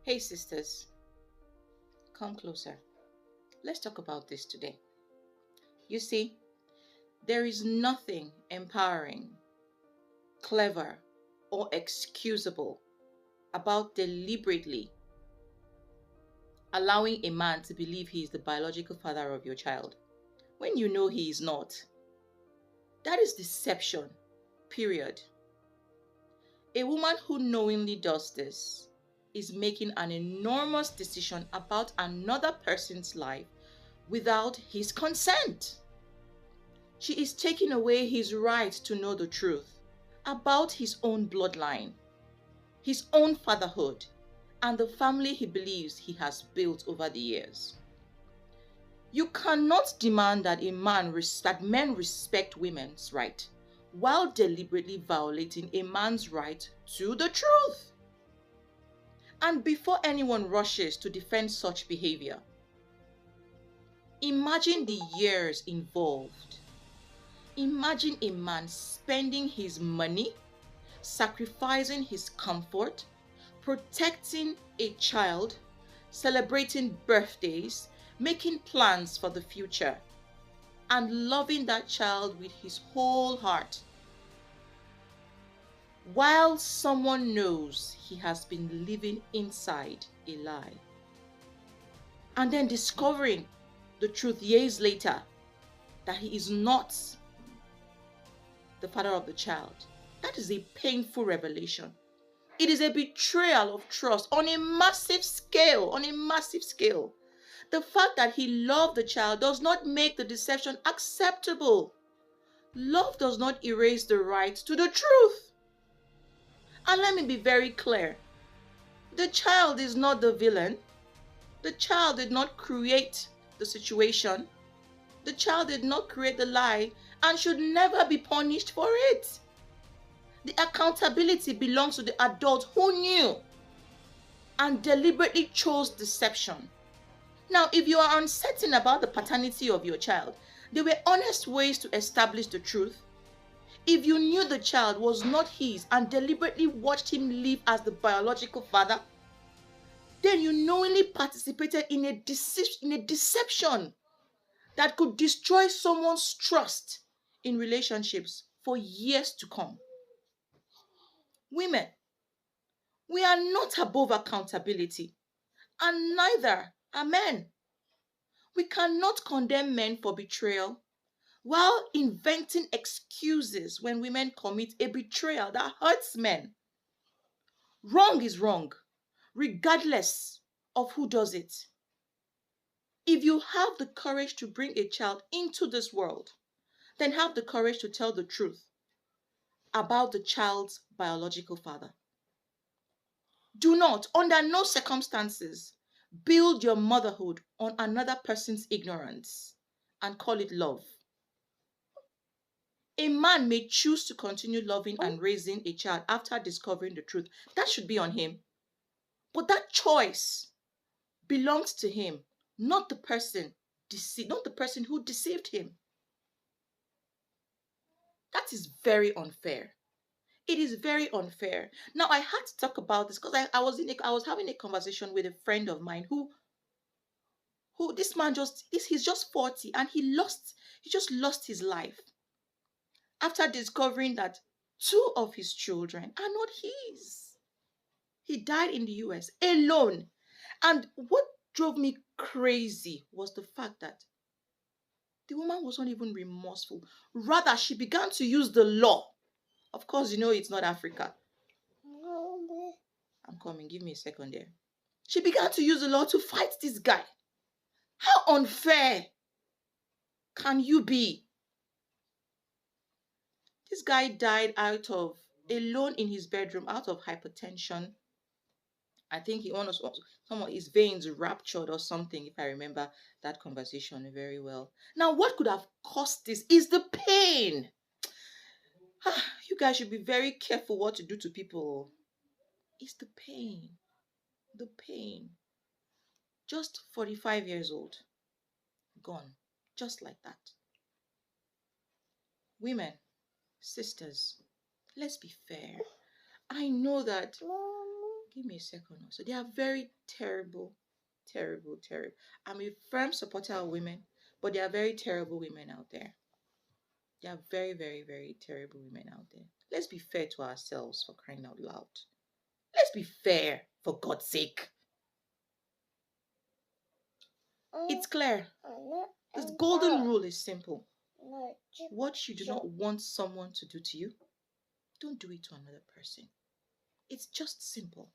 Hey, sisters, come closer. Let's talk about this today. You see, there is nothing empowering, clever, or excusable about deliberately allowing a man to believe he is the biological father of your child when you know he is not. That is deception, period. A woman who knowingly does this is making an enormous decision about another person's life without his consent. She is taking away his right to know the truth about his own bloodline, his own fatherhood, and the family he believes he has built over the years. You cannot demand that men respect women's right while deliberately violating a man's right to the truth. And before anyone rushes to defend such behavior, imagine the years involved. Imagine a man spending his money, sacrificing his comfort, protecting a child, celebrating birthdays, making plans for the future, and loving that child with his whole heart, while someone knows he has been living inside a lie. And then discovering the truth years later that he is not the father of the child. That is a painful revelation. It is a betrayal of trust on a massive scale, The fact that he loved the child does not make the deception acceptable. Love does not erase the right to the truth. And let me be very clear. The child is not the villain. The child did not create the situation. The child did not create the lie and should never be punished for it. The accountability belongs to the adult who knew and deliberately chose deception. Now, if you are uncertain about the paternity of your child, there were honest ways to establish the truth. If you knew the child was not his and deliberately watched him live as the biological father, then you knowingly participated in a deception that could destroy someone's trust in relationships for years to come. Women, we are not above accountability, and neither are men. We cannot condemn men for betrayal while inventing excuses when women commit a betrayal that hurts men. Wrong is wrong, regardless of who does it. If you have the courage to bring a child into this world, then have the courage to tell the truth about the child's biological father. Do not, under no circumstances, build your motherhood on another person's ignorance and call it love. A man may choose to continue loving and raising a child after discovering the truth. That should be on him. But that choice belongs to him, not the person who deceived him. That is very unfair. It is very unfair. Now, I had to talk about this because I was having a conversation with a friend of mine who this man he's just 40 and he just lost his life after discovering that two of his children are not his. He died in the US alone. And what drove me crazy was the fact that the woman was not even remorseful. Rather, she began to use the law. Of course, you know it's not Africa. I'm coming. Give me a second there. She began to use the law to fight this guy. How unfair can you be? This guy died alone in his bedroom out of hypertension. I think some of his veins ruptured or something, if I remember that conversation very well. Now, what could have caused this is the pain. You guys should be very careful what to do to people. It's the pain. The pain. Just 45 years old. Gone. Just like that. Women, sisters, let's be fair. I know that Give me a second. So they are very terrible, terrible, terrible. I'm a firm supporter of women, but there are very terrible women out there. There are very, very, very terrible women out there. Let's be fair to ourselves, for crying out loud. Let's be fair, for God's sake. It's clear. This golden rule is simple. What you do not want someone to do to you, don't do it to another person. It's just simple.